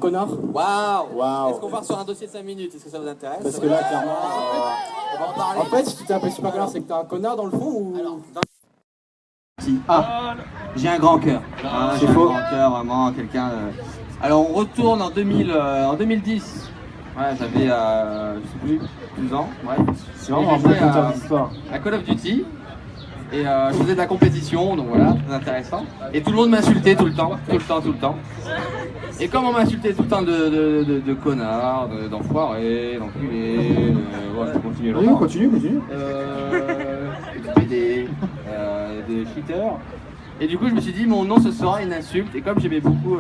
connard. Waouh. Est-ce qu'on Wow. part sur un dossier de 5 minutes? Est-ce que ça vous intéresse? Parce que là, clairement. On va en parler. En fait, si tu t'es appelé super connard, c'est que t'es un connard dans le fond ou. J'ai un grand cœur. C'est J'ai un faux. grand cœur, vraiment, quelqu'un. Alors, on retourne en 2010. Ouais, j'avais, je sais plus, 12 ans. Ouais. C'est vraiment Et un j'ai bon joué conteur d'histoire. à Call of Duty. Et je faisais de la compétition, donc voilà, très intéressant. Et tout le monde m'insultait tout le temps. Et comme on m'insultait tout le temps de connards, d'enfoirés, d'enculés, voilà, je continue Oui, longtemps. continue. De PD, de cheaters. Et du coup, je me suis dit, mon nom ce sera une insulte. Et comme j'aimais beaucoup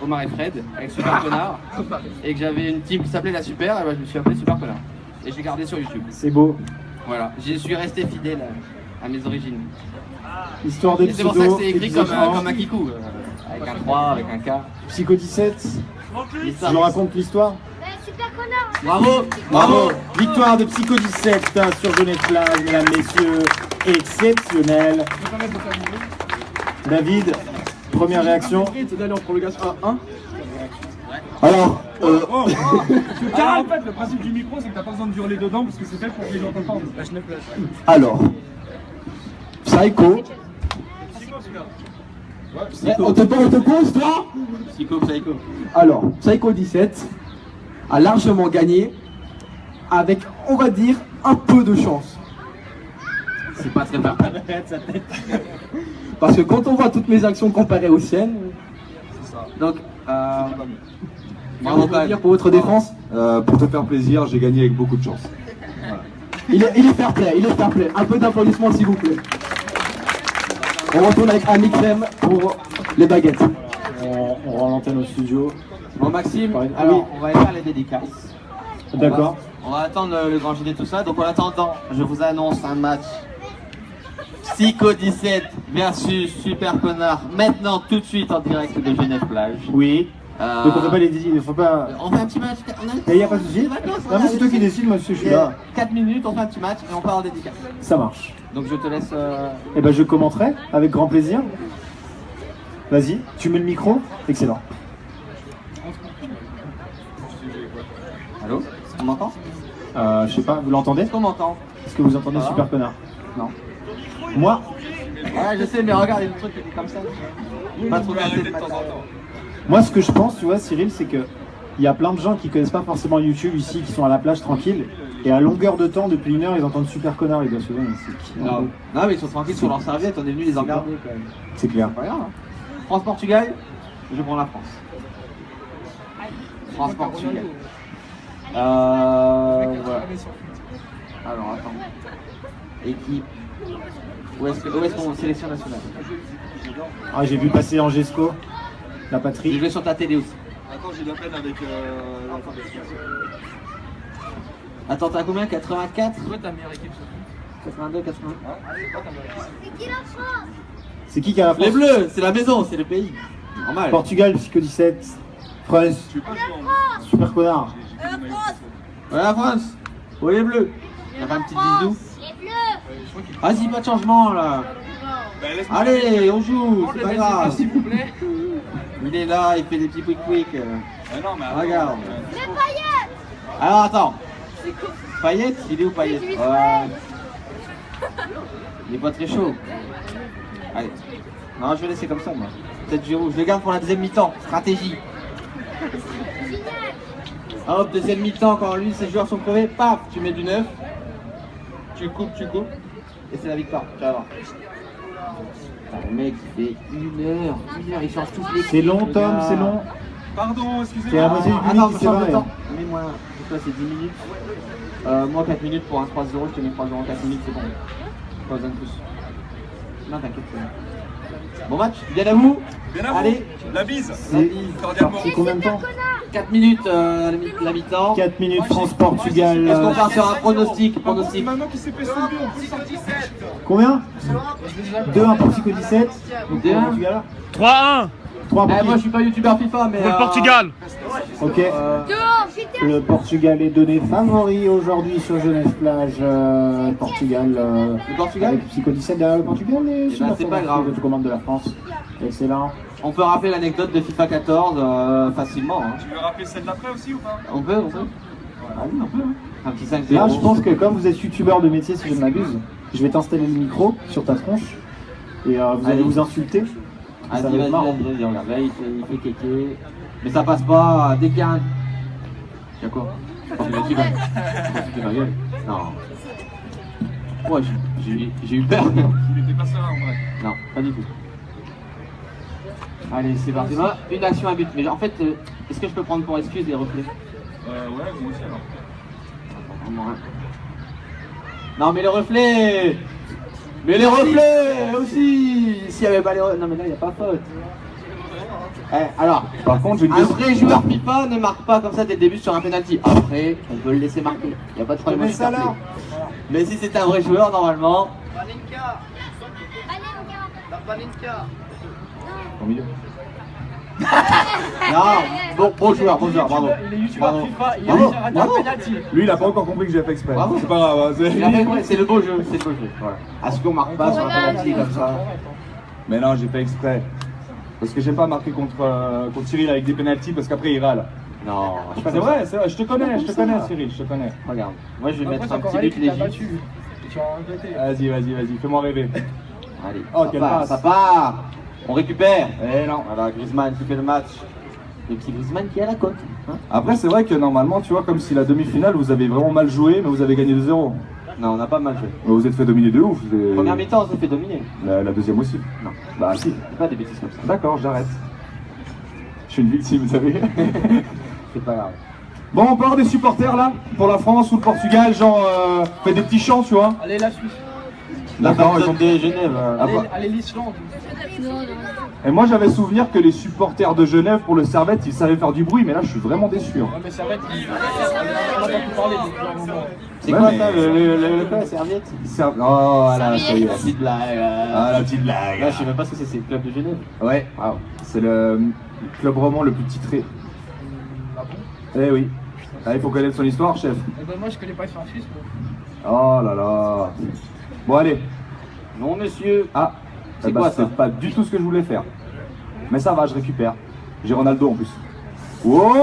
Omar et Fred, avec Super Connard, et que j'avais une team qui s'appelait La Super, et ben, je me suis appelé Super Connard. Et j'ai gardé sur YouTube. C'est beau. Voilà, j'y suis resté fidèle à mes origines. Histoire des Et c'est pour ça que pseudos. c'est écrit épisode comme 1. un kikou, avec un 3, avec un K. Psycho 17. L'histoire. Je raconte l'histoire. Super connard. Bravo, Bravo. Victoire de Psycho 17 sur Jeunesse Plage, mesdames, messieurs. Exceptionnel. David, première réaction. d'aller en prolongation à 1. Alors, En fait, le principe du micro, c'est que t'as pas besoin de hurler dedans parce que c'est fait pour que les gens t'entendent. alors, Psycho. On te pose, toi? Psycho. Alors, Psycho 17 a largement gagné avec, on va dire, un peu de chance. C'est pas très bien. Parce que quand on voit toutes mes actions comparées aux siennes, Donc, on va dire pour votre défense, Pour te faire plaisir, j'ai gagné avec beaucoup de chance. il est fair play, Un peu d'applaudissements s'il vous plaît. On retourne avec Ami Clem pour les baguettes. On rend l'antenne au studio. bon Maxime, Oui. alors on va faire les dédicaces. D'accord. On va attendre le grand JD tout ça. Donc en attendant, je vous annonce un match Psycho 17 versus Super Connard. Maintenant, tout de suite en direct de Genève Plage. Oui. Donc on peut pas les dire, il faut pas... On fait un petit match. Il n'y a pas de souci. Non mais c'est toi qui décides, moi je suis là. 4 minutes, on fait un petit match et on part en dédicace. Ça marche. Donc je te laisse. Eh ben je commenterai avec grand plaisir. Vas-y, tu mets le micro. Excellent. Allô? On m'entend? Je sais pas, vous l'entendez? Est-ce qu'on m'entend? Est-ce que vous entendez Ah. Super Connard? Non. Moi, Ouais, je sais, mais regarde, il y a des trucs qui étaient comme ça. Pas trop assez de matériel. Moi, ce que je pense, tu vois, Cyril, c'est que il y a plein de gens qui connaissent pas forcément YouTube ici, qui sont à la plage tranquille, et à longueur de temps, depuis 1 heure, ils entendent Super Connard, les gars, souvent, mais c'est qui? Non, mais ils sont tranquilles sur leur serviette, on est venu les emmerder quand même. C'est clair. Pas grave. France-Portugal, je prends la France. France-Portugal. Voilà. Alors attends. Équipe. Où est-ce qu'on sélection nationale? Ah, j'ai vu passer Angesco, la J'ai patrie. joué sur ta télé aussi. Attends, j'ai de la peine avec Attends, t'as combien? 84? C'est quoi ta meilleure équipe? 82, 81. C'est qui la France? C'est qui a la France? Les Bleus, c'est la maison, c'est le pays. Normal. Portugal, Psycho 17, France, Super Connard. Ouais, la France. Ouais, les Bleus. On fait un petit bisou. Les bleus. Vas-y, pas de changement là. Allez, on joue, c'est pas grave. S'il vous plaît. Il est là, il fait des petits quick. Non, mais Regarde. Les paillettes. Alors attends. Payet, il est où Payet? Ouais. Il est pas très chaud. Allez. Non, je vais laisser comme ça moi. Peut-être Giroud. Je le garde pour la deuxième mi-temps. Stratégie. Hop, deuxième mi-temps, quand lui, ses joueurs sont crevés, paf, tu mets du neuf. Tu coupes. Et c'est la victoire. Tu vas voir. Putain, le mec, il fait 1 heure, il change tous les C'est long, Tom, c'est long. Pardon, C'est à excusez-moi. moitié du Ah minute non, qui change s'est de barré. temps. Mets-moi, toi c'est 10 minutes. Moi 4 minutes pour un 3-0, je te mets 3-0 en 4 minutes, c'est bon. Pas besoin de plus. Non, t'inquiète. c'est bon. Bon match, bien à vous. Bien à vous. Allez, La bise. C'est Cordialement. parti combien de temps? 4 minutes la mi-temps. 4 minutes France-Portugal. Est-ce qu'on part sur un pronostic? C'est maman qui s'est fait sauver, on peut sortir. Combien? 2-1 pour Psycho 17. 2-1. Portugal. 3-1 3 pour Eh, qui? moi je suis pas youtubeur FIFA, mais. pour le Portugal. Ok. Dehors, j'étais Le Portugal est donné favori aujourd'hui sur Genève Plage. Portugal. Le Portugal? Avec Psycho 17 derrière le Portugal et ben, c'est pas grave. Je commande de la France. Excellent. On peut rappeler l'anecdote de FIFA 14 facilement. Hein. Tu veux rappeler celle d'après aussi ou pas? On peut. Ah oui, on peut. Hein. Un petit 5-0. Là, je pense que comme vous êtes youtubeur de métier, si je ne m'abuse, je vais t'installer le micro sur ta tronche et vous allez vous insulter. Ça Vas-y, va être marrant. vas-y, regarde. Là, il fait kéké. Mais ça passe pas. Dès qu'il y a un. Y'a quoi? Tu vas foutre ma gueule. Non. Ouais, j'ai eu peur. Il était pas ça en vrai. Non, pas du tout. Allez, c'est parti. Moi, une action à but. Mais en fait, est-ce que je peux prendre pour excuse les reflets? Ouais, vous aussi alors. Non, mais les reflets! Mais les reflets aussi! S'il n'y avait pas les reflets. Non, mais là, il n'y a pas faute. Alors, Par contre, j'ai une un vrai joueur FIFA ne marque pas comme ça dès le début sur un penalty. Après, on peut le laisser marquer. Il n'y a pas de problème. Mais ça, là. Mais si c'est un vrai joueur, normalement. Au milieu. Non, bon joueur, bravo. Les youtubeurs Bravo. FIFA, il Bravo, a bravo. un penalty. Lui, il a pas encore compris que j'ai fait exprès. Bravo. C'est pas grave. Hein, Et après, ouais, c'est le beau jeu, c'est le beau jeu. Voilà. Est-ce qu'on marque pas sur un penalty comme ça? Mais non, j'ai fait exprès. Parce que j'ai pas marqué contre Cyril avec des penalties parce qu'après il râle. Non, je suis pas C'est comme ça. vrai, c'est vrai, je te connais Cyril, je te connais. Regarde, moi je vais Après, mettre c'est un encore petit Ali but qui t'a léger. battu. Et tu vas regretter. Vas-y, fais-moi rêver. Allez, Oh, ça quelle part, passe. ça part. On récupère. Eh non. Voilà, Griezmann qui fait le match. Le petit Griezmann qui est à la côte. Hein. Après, c'est vrai que normalement, tu vois, comme si la demi-finale, vous avez vraiment mal joué, mais vous avez gagné 2-0. Non, on n'a pas mal joué. Vous êtes fait dominer de ouf. Première mi-temps, on s'est fait dominer. La deuxième aussi. Non, Bah si. c'est pas des bêtises comme ça. D'accord, j'arrête. Je suis une victime, vous savez. C'est pas grave. Bon, on part des supporters là, pour la France ou le Portugal, genre, fait des petits chants, tu vois. Allez, la Suisse. D'accord, ils Ils ont... de Genève. Allez, l'Islande. Et moi j'avais souvenir que les supporters de Genève pour le Servette, ils savaient faire du bruit, mais là je suis vraiment déçu. Hein. Ouais, mais ça va être. On a pas pu parler depuis un moment. C'est Ouais, quoi mais- ça, le quoi, serviette? Oh voilà, ça y est. La petite blague. Ah la petite blague. Là, je sais même pas ce que c'est le club de Genève. Ouais, Waouh. c'est le club roman le plus titré. Ah bon? Eh oui. Ah, il faut connaître son histoire, chef. Eh ben, moi, je connais pas sur Suisse. Moi. Oh là là. Bon allez. Non, monsieur. Ah, C'est eh ben, quoi, ça c'est pas du tout ce que je voulais faire. Mais ça va, je récupère. J'ai Ronaldo en plus. Oh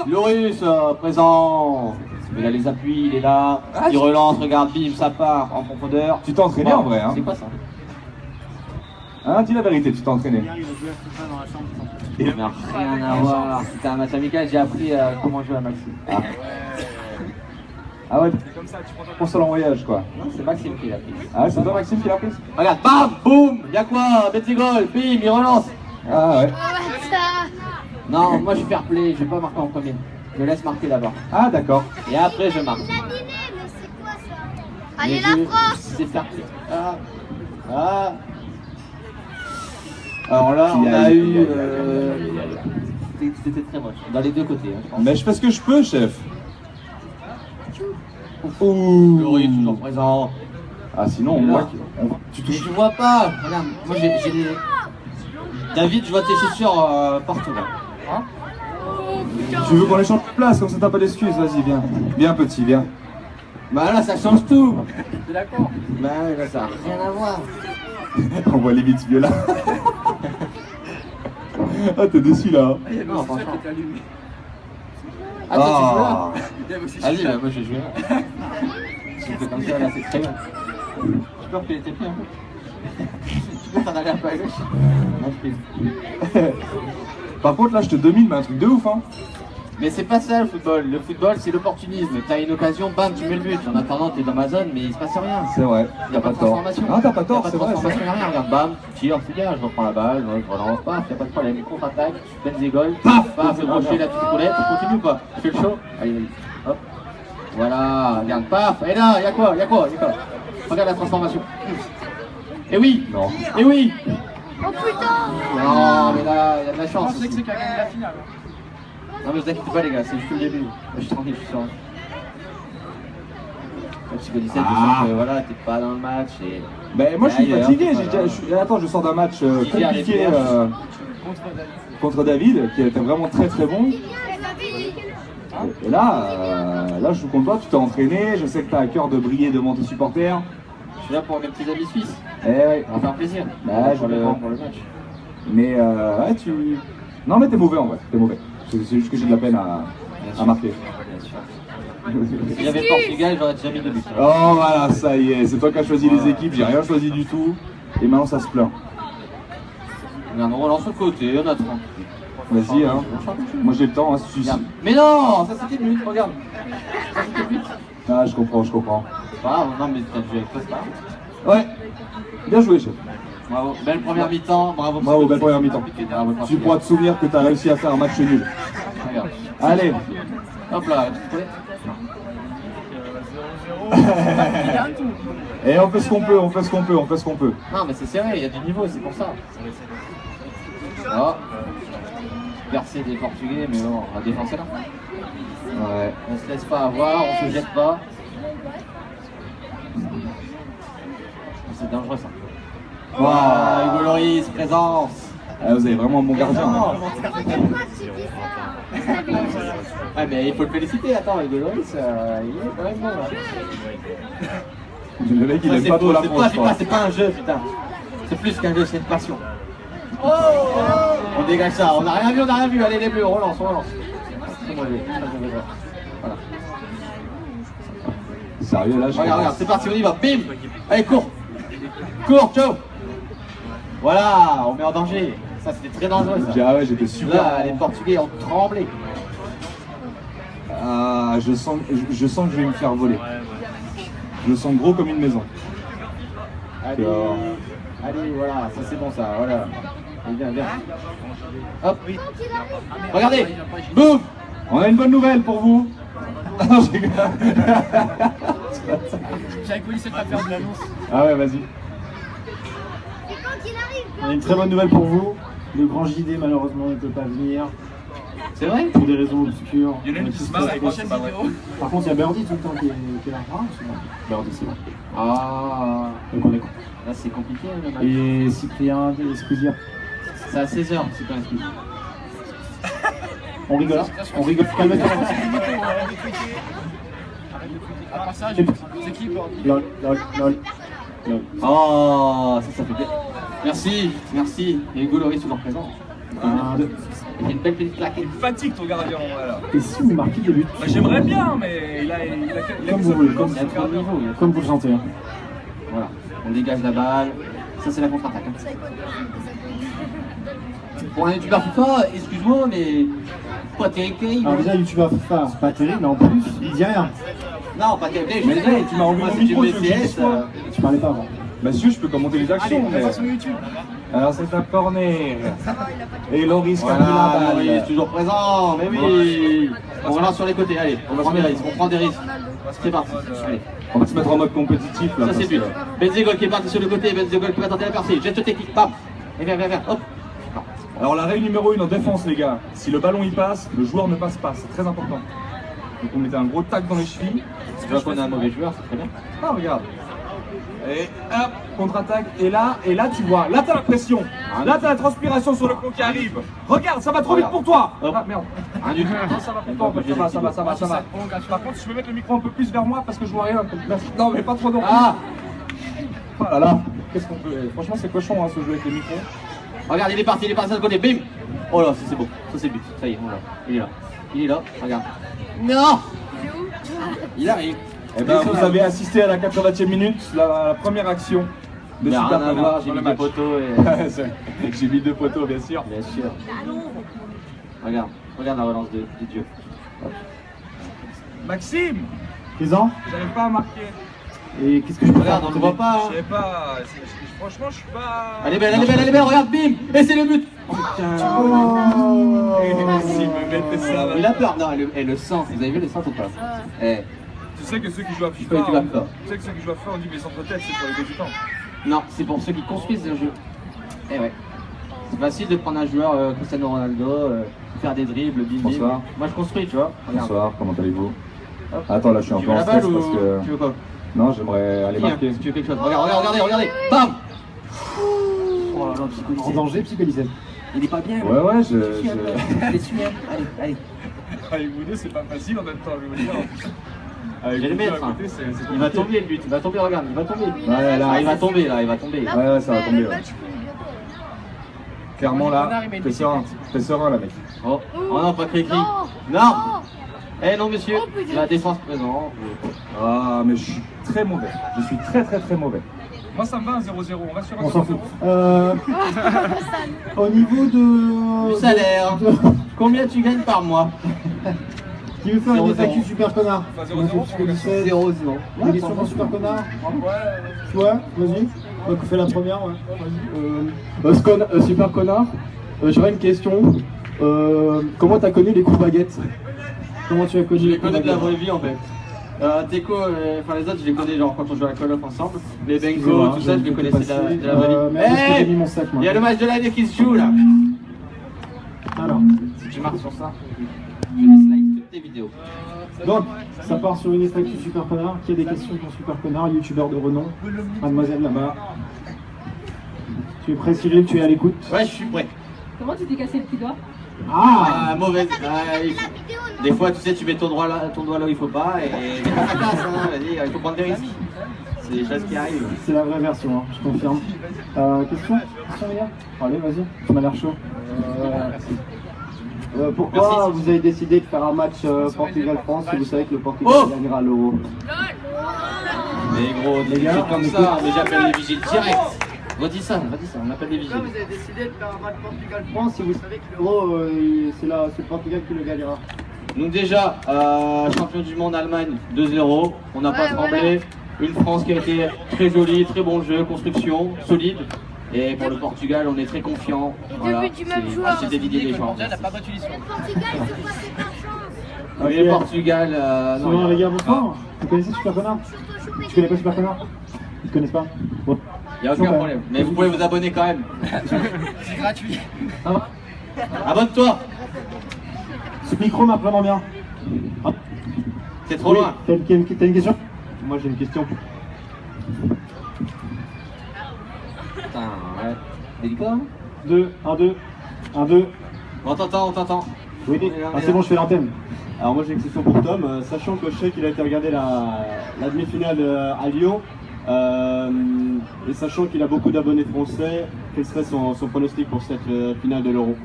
Loris, présent. Il a les appuis, il est là. Ah, Il relance, regarde, bim, ça part en profondeur. Tu t'es entraîné en vrai, hein. C'est quoi ça? Hein, dis la vérité, tu t'es entraîné. Mais rien à voir. C'était un match amical, j'ai appris comment jouer à Maxime. Ah ouais, pour seul en voyage quoi. Non, c'est Maxime qui l'a pris. Ah, c'est toi Maxime qui l'a pris? Regarde, bam, boum, y'a quoi? Betzigol, bim, il relance. Ah ouais. Non, moi je suis fair play, je vais pas marquer en premier. Je laisse marquer d'abord. Ah d'accord. Et après je marque. Il a dîné, mais c'est quoi ça? Allez, Mais la je- France! C'est fair play. Ah. Alors là, on a Aïe, eu. aïe, aïe, C'était très moche, dans les deux côtés. Hein, je pense. Mais je fais ce que je peux, chef. Ouh. Loris, toujours présent. Ah sinon, Il est moi, là. tu Mais touches. tu vois pas, regarde, moi j'ai des. David, je vois tes chaussures partout là. Hein? Tu veux qu'on échange de place, comme ça t'as pas d'excuses, vas-y, viens. Viens petit, viens. Bah là, ça change tout. T'es d'accord? Bah ouais, là, ça n'a rien à voir. On voit les vite vieux là. Ah, t'es déçu là. Il y avait Non, aussi ça franchement. qui était allumé. Ah, toi, tu joues là? Ah. Il y avait aussi Allez, ça. bah, moi j'ai joué là. Si tu fais comme ça, là, c'est très bien. J'ai peur qu'il était pris un peu. Tu peux t'en aller un peu à gauche? Non, je prie. Par contre, là, je te domine, mais un truc de ouf, hein. Mais c'est pas ça le football. Le football, c'est l'opportunisme. T'as une occasion, bam, tu mets le but. En attendant, t'es dans ma zone, mais il se passe rien. C'est vrai, Il n'y a pas de transformation. Ah, t'as pas tort, Y a pas c'est de vrai. transformation, y a rien. Regarde, bam, tu tires, c'est bien, je reprends la balle, je relance, paf, y a pas de problème. Contre-attaque, Benzegol, paf, paf, le crochet, la petite roulette, tu continues ou pas? Tu fais le show? Allez, vas-y, hop. Voilà, regarde, paf, et là, y a quoi? Regarde la transformation. Et oui! Non. Et oui! Oh putain! Non, mais là, y a de la Je chance. pensais que c'est qui a gagné la finale. Non, mais vous inquiétez pas, les gars, c'est juste le début. Moi, je suis tranquille, je suis serein. Le Psycho 17, je sens que voilà, t'es pas dans le match et. Ben moi je suis Ailleurs, fatigué, voilà. attends, je sors d'un match Qui gère les compliqué perches. contre David, qui était vraiment très très bon. Et là, là je suis contre toi, tu t'es entraîné, je sais que tu as à cœur de briller devant tes supporters. Je suis là pour mes petits amis suisses. Eh ouais. On va faire plaisir. Bah, je pour, comprends. pour le match. Mais ouais, tu... Non mais t'es mauvais en vrai, t'es mauvais. C'est juste que j'ai de la peine à marquer. Si j'avais le Portugal, j'aurais déjà mis 2 buts. Oh voilà, ça y est, c'est toi qui as choisi les équipes, j'ai rien choisi du tout. Et maintenant ça se plaint. Regarde, on relance le côté, on a 30. Vas-y, hein. Moi j'ai le temps, hein, si tu... Regarde. Mais non, ça c'était but, regarde. Ça c'était but. Ah, je comprends, je comprends. C'est pas grave, non mais t'as joué avec toi, c'est pas grave. Ouais, bien joué, chef. Bravo, belle première mi-temps, bravo. Bravo, belle première mi-temps. Bravo, Tu pourras te souvenir que tu as réussi à faire un match nul. Regarde. Allez. Hop là, tu connais. Et on fait ce qu'on peut, on fait ce qu'on peut, on fait ce qu'on peut. Non mais c'est serré, il y a du niveau, c'est pour ça. Oh. Percée des Portugais, mais bon, on va défoncer là. Ouais. On se laisse pas avoir, on se jette pas. C'est dangereux ça. Waouh, Hugo Lloris, présence. Ah, vous avez vraiment un bon gardien. Hein. Pourquoi tu dis ça? Ouais mais il faut le féliciter, attends, Hugo Lloris, il est quand même bon là. Le mec il Ça, aime c'est pas beau, trop la c'est France, pas- je crois. c'est pas un jeu, putain. C'est plus qu'un jeu, c'est une passion. On dégage ça, on n'a rien vu, allez les bleus, on relance. C'est moi, voilà. Sérieux là, je Regarde, c'est parti, on y va, bim. Allez, cours, ciao. Voilà, on met en danger. Ça, c'était très dangereux, ça. Ah ouais, j'étais super. Là, les Portugais ont tremblé. Ah, je sens que je vais me faire voler. Je le sens gros comme une maison. Allez, voilà, ça c'est bon, ça, voilà. Allez, viens. Hop, regardez, boum. On a une bonne nouvelle pour vous. Non, je rigole. J'avais connu cette affaire de l'annonce. Ah ouais, vas-y. C'est quand il arrive. On a une très bonne nouvelle pour vous. Le grand JD malheureusement ne peut pas venir C'est vrai? pour des raisons obscures. Il y en a une qui se marre avec la chaîne vidéo. Par contre, il y a Birdie tout le temps qui est là. Ah, c'est bon. Birdie, c'est bon. Ah, Donc on est content. là c'est compliqué le match. Et Cyprien, excusez. C'est à 16h, c'est pas excuse. On rigole. On rigole. Calme-toi. À part ça, c'est qui Bordy? Lol. Oh, ça fait plaisir. Merci. Et Hugo Lloris toujours présent. 1, 2. Il y a une belle petite claque. Il fatigue ton gardien, voilà. Et si vous marquez des buts Bah, j'aimerais bien, mais il a Comme vous voulez, comme Il y a trop de niveau. Comme vous le sentez. Hein. Voilà, on dégage la balle. Ça c'est la contre-attaque. Hein. Pour un youtubeur FIFA, excuse-moi, mais pas terrible. Alors déjà, youtubeur FIFA, c'est pas terrible, mais en plus, il dit rien. Non, pas terrible. Je Mais disais, non, tu m'as enlevé moi, mon si tu micro, mets tu veux que je dise CS, quoi Tu parlais pas avant. Bah si, je peux commenter les actions. Allez, on mais... va sur YouTube. Alors c'est un corner. Et Loris qui a mis la voilà, balle. Lloris, toujours présent, mais oui. On relance sur les côtés, allez, on prend des risques, C'est parti, allez. On va se mettre en mode compétitif là. Ça c'est parce but. que- Benzegol qui est parti sur le côté, Benzegol qui va tenter la percée, jette technique, bam. Et viens, hop. Alors la règle numéro 1 en défense les gars, si le ballon il passe, le joueur ne passe pas, c'est très important. Donc on mettait un gros tac dans les chevilles. Tu vois qu'on a un mauvais joueur, c'est très bien. Ah regarde. Et hop, contre-attaque. Et là tu vois, là t'as la pression. Là t'as la transpiration sur le front qui arrive. Regarde, ça va trop vite pour toi. Hop. Ah merde. Un du tout. Non, ça va pour toi, ça va. Par contre, je peux mettre le micro un peu plus vers moi parce que je vois rien. Merci. Non mais pas trop non plus. Ah. Oh là là, qu'est-ce qu'on peut... Franchement c'est cochon hein, ce jeu avec les micros. Regarde, il est parti de l'autre côté, bim. Oh là, ça c'est beau, ça c'est but, ça y est, voilà. Il est là, regarde. Non. Il arrive. Eh ben, vous avez assisté à la 80e minute, la première action de Il n'y a Super rien à Connard voir, sur j'ai le mis des match. poteaux et... J'ai mis 2 poteaux, bien sûr. Bien sûr. Regarde la relance de Dieu. Maxime, Présent. j'arrive pas à marquer. Et qu'est-ce que je peux faire Regarde, on ne voit pas. Je sais pas, franchement, je suis pas. Elle est belle, regarde, bim. Et c'est le but. Oh, putain. S'il me mettait ça là. Il a peur, non, elle le sent. Vous avez vu le sens ou pas? Eh, Tu sais que ceux qui jouent à pas FIFA, été là-dedans. tu sais que ceux qui jouent à FIFA, on dit que les centres-têtes, c'est pour les débutants. non, c'est pour ceux qui construisent le jeu. Eh ouais. C'est facile de prendre un joueur Cristiano Ronaldo, faire des dribbles, bim bim. Bonsoir. Moi je construis, tu vois. Regarde. Bonsoir, comment allez-vous? Hop. Attends, là je suis un Tu peu veux en la balle stress ou parce que. tu veux quoi? Non, j'aimerais aller Tiens, marquer. si tu veux quelque chose. Regardez. Bam. Oh là là, En psycholisé. danger, psycholisé. Il est pas bien. Ouais, ouais, Il est super. Allez. Avec vous deux, c'est pas facile en même temps, je vais vous dire. Je vais le mettre. Hein. Il va tomber le but, il va tomber, regarde, il va tomber. Ouais, là, Ah, il va tomber là, il va tomber. Là, Ouais, ça va tomber, le ouais. match, il est bientôt. Clairement là, t'es serein là mec. Oh, oh non, pas Cricri. Non. Non. Eh non, monsieur, Oh, putain. la défense présente. Ah mais je suis très mauvais. Je suis très mauvais. Moi ça me va un 0-0, on reste sur un On s'en 0-0. fout. Au niveau de... Du salaire. Combien tu gagnes par mois? Qui veut faire une 0-0. FAQ super connard? Enfin, On a 0-0, fait psycho 17. 0-0. Des questions pour super connard? Ouais, vas-y. Donc fais la première, ouais. Super connard, j'aurais une question. Comment t'as connu les coups baguettes? Comment tu as connu Je les les connais de la combats? vraie vie en fait. Teco, enfin les autres, je les connais genre quand on joue à Call of ensemble. Les Excusez-moi, Bengo, tout ça, je les connaissais de la vraie vie. Merde, est-ce que j'ai mis mon sac, moi? Il y a le match de l'année qui se joue là. Alors, Si tu marques sur ça, je dislike toutes tes vidéos. donc, ça part sur une FAQ super connard. Qui a des questions pour super connard, youtubeur de renom? Mademoiselle là-bas. Tu es prêt, Cyril? Tu es à l'écoute? Ouais, je suis prêt. Comment tu t'es cassé le petit doigt? Ah! Mauvaise. La vidéo, non. Des fois, tu sais, tu mets ton doigt là où il faut pas et des fois ça casse, hein. Vas-y, il faut prendre des risques. C'est des choses qui arrivent. C'est la vraie version, hein, je confirme. Question les gars? Allez, vas-y, tu m'as l'air chaud. Pourquoi Merci. vous avez décidé de faire un match Portugal-France si vous savez que le Portugal Oh gagnera l'Euro? Mais gros, Les des gars, trucs comme on ça, mais j'appelle les vigiles direct. Redis ça, on appelle les vigiles. Pourquoi vous avez décidé de faire un match Portugal-France si vous savez que l'Euro, c'est le Portugal qui le gagnera? Donc déjà, champion du monde Allemagne 2-0, on n'a pas Ouais, tremblé. Une France qui a été très jolie, très bon jeu, construction, solide. Et pour le Portugal, on est très confiant. Voilà, buts du même joueur. c'est d'éviter les chances. Le Portugal, ils sont passés par chance. Oui, le Portugal, non. Sinon, les gars, bonsoir. Vous connaissez Super Connard? Tu connais pas Super Connard? Ils te connaissent pas? Bon. Il n'y a aucun problème. Mais vous pouvez vous abonner quand même. C'est gratuit. Abonne-toi. Ce micro marche vraiment bien. C'est trop loin. T'as une question? Moi j'ai une question. Putain, ouais. Délicat, hein 2, 1, 2, 1, 2. On t'entend. Oui, ah, c'est bon, je fais l'antenne. Alors moi j'ai une question pour Tom, sachant que je sais qu'il a été regarder la demi-finale à Lyon, et sachant qu'il a beaucoup d'abonnés français, quel serait son pronostic pour cette finale de l'Euro?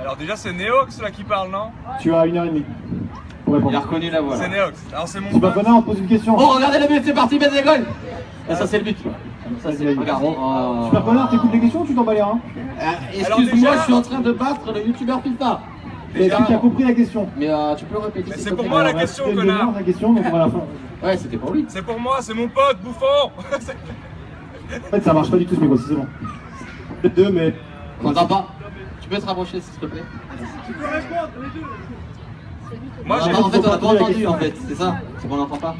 Alors déjà c'est Neox là qui parle, non? Tu as 1h30 pour Il a répondre. reconnu la voix. C'est là. Neox. Alors c'est mon Super pote. Connard, on te pose une question. Oh, regardez le but, c'est parti, Benzegol. Et ça, c'est le but. Ça, c'est Vas-y, regarde. Oh. Super Connard, t'écoutes les questions ou tu t'en bats les reins? Excuse-moi, déjà- je suis en train de battre le youtubeur FIFA. Et tu as compris la question. Mais tu peux le répéter. Mais s'il c'est te pour plaît. moi la Alors, question, reste une connard. demi-heure, la question, donc on va la fin. Ouais, c'était pour lui. C'est pour moi, c'est mon pote, bouffon. En fait, ça marche pas du tout ce micro, c'est bon. Deux, mais On t'entend pas. Tu peux te rapprocher, s'il te plaît. Moi Non, j'ai... en fait, on a pas compris la entendu, question. en fait. C'est ça. C'est qu'on n'entend pas.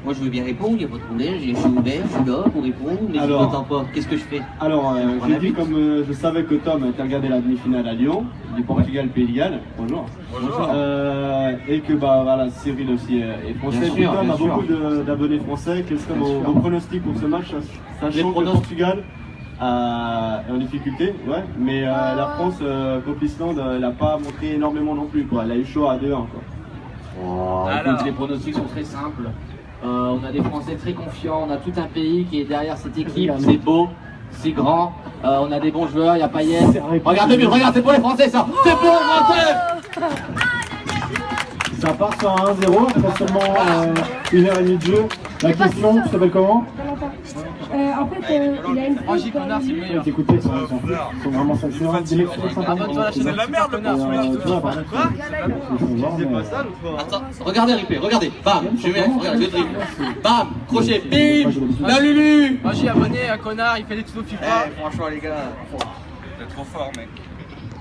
Moi, je veux bien répondre, il n'y a pas de problème. Je suis ouvert, je suis là pour répondre. Mais si je Alors. n'entends pas, qu'est-ce que je fais? alors On j'ai a dit vu. comme je savais que Tom était regardé la demi-finale à Lyon, du Portugal-Pays de Galles, bonjour. Bonjour. Et que bah voilà, Cyril aussi est français, Bien puis sûr, Tom bien a sûr. beaucoup d'abonnés français. Quels seraient Bien sûr. vos pronostics pour ce match, Les sachant que le pronostics. Portugal est en difficulté, ouais, mais la France contre l'Islande, elle n'a pas montré énormément non plus, quoi. Elle a eu chaud à 2-1, quoi. Oh, Alors. écoute, les pronostics sont très simples. On a des Français très confiants, on a tout un pays qui est derrière cette équipe, c'est beau, c'est grand, on a des bons joueurs, il y a Payet. Regarde le but, regarde, c'est pour les Français ça! C'est pour les Français! Ça part sur un 1-0 après seulement 1h30 de jeu. La question, tu t'appelles comment? En fait, il a une faute dans le- Ouais, t'écoutes, ils sont vraiment sympas. Des mecs super sympas. C'est de la merde le Tu vois, par exemple, Attends, regardez replay, regardez, bam, je vais, regarde, je dribble, bam, crochet, bim, la Lulu! Moi j'ai abonné un connard, il fait des tutos FIFA. Franchement les gars, T'es trop fort mec.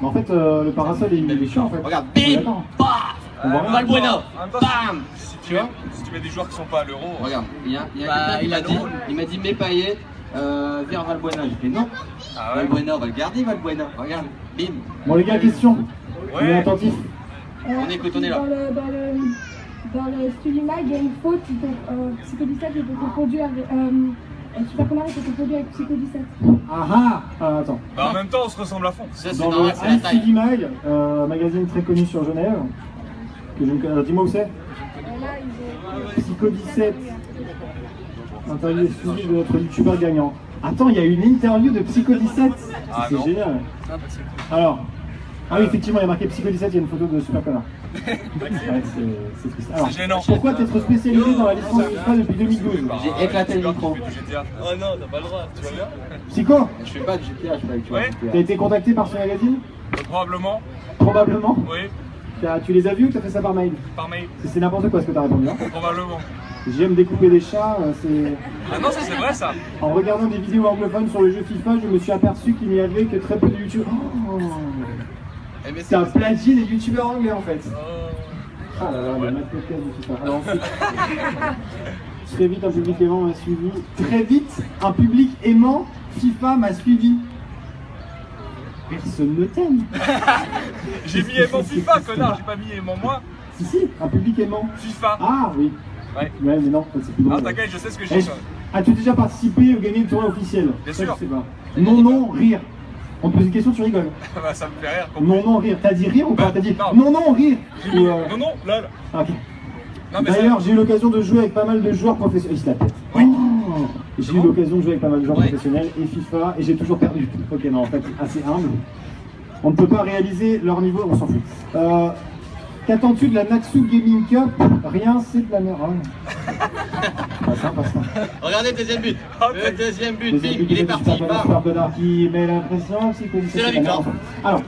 Mais en fait, le parasol, il est chiant en fait. regarde, On est bim, d'accord. paf, On voit rien. Valbuena, En même temps, bam! si tu mets des joueurs qui sont pas à l'euro, Regarde, il y a Bah, quelqu'un qui il a m'a dit, drôle. il m'a dit mets Payet vers Valbuena. J'ai fait non, ah ouais. Valbuena, on va le garder Valbuena. Regarde, bim. Bon les gars, question. On est Ouais. attentif. On écoute, on est là. Dans le Studio Mag, il y a une faute, Psycho 17 était confondu avec. Super Connard était confondu avec Psycho 17. Attends. Bah, en même temps on se ressemble à fond. Ça c'est Dans le normal, c'est la taille. ICD Mag, magazine très connu sur Genève, que je ne connais- dis-moi où c'est. Là, ils ont. Psycho 17, interview exclusive de notre youtubeur gagnant. Attends, il y a une interview de Psycho 17. Ah, C'est non. génial. Alors, ah oui, effectivement, il y a marqué Psycho 17, il y a une photo de Super Connard. Ouais, c'est triste. Alors, C'est gênant. pourquoi t'être spécialisé dans la licence FIFA depuis 2012? J'ai éclaté le micro. Oh non, t'as pas le droit, tu vas bien? Psycho, Je fais pas de GTA, je fais avec tu vois. Ouais. t'as été contacté par ce magazine? Probablement, Probablement. oui, Tu les as vus ou t'as fait ça par mail? par mail, C'est n'importe quoi ce que t'as répondu. Hein. probablement. J'aime découper des chats, c'est... Ah non, ça c'est vrai ça. En regardant des vidéos anglophones sur le jeu FIFA, je me suis aperçu qu'il n'y avait que très peu de youtubeurs. Oh, Eh, mais c'est un plagié des youtubeurs anglais en fait. Oh. Ah là là, le match podcast du FIFA. Alors ensuite, très vite un public aimant m'a suivi. Très vite, un public aimant FIFA m'a suivi. Personne ne t'aime. J'ai mis aimant FIFA, connard, j'ai pas mis aimant moi. Si, un public aimant. FIFA. Ah oui. Ouais. Ouais, mais non, c'est plus drôle. Ah t'inquiète, je sais ce que Eh, j'ai ça. As-tu déjà participé au gaming tournoi officiel? Bien Ça, sûr. je sais pas. Non, rire. On te pose une question, tu rigoles. Bah, ça me fait rire. Non, rire. T'as dit rire ou pas? T'as dit Non. non, rire. J'ai mis- Ou, Non, lol. ok. Non, mais ça- D'ailleurs, j'ai eu l'occasion de jouer avec pas mal de joueurs professionnels. Il se la tête. Oui. Oh, j'ai eu l'occasion de jouer avec pas mal de joueurs professionnels et FIFA et j'ai toujours perdu. Ok, non, en fait, assez humble. On ne peut pas réaliser leur niveau, on s'en fout. Qu'attends-tu de la Naxu Gaming Cup? Rien, c'est de la merde. Pas ça. Regardez le deuxième but. Le deuxième but, Deuxième bim, but il est du parti. Super Bam. Connard qui met l'impression. C'est la victoire. Alors,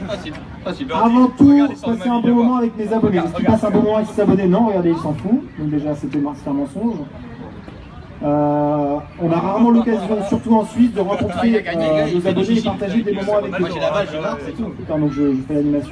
Facile, facile. avant tout, Regardez sur passer ma un vidéo, bon moment voir. avec mes abonnés. Est-ce qu'ils passent un bon moment avec ses abonnés? Non, regardez, ils s'en foutent. Donc déjà, c'était un mensonge. On a rarement l'occasion, surtout en Suisse, de rencontrer Il a gagné, nos il fait abonnés du et chichi. partager des moments avec Moi eux. j'ai la balle, je marque, c'est tout. Donc je fais l'animation.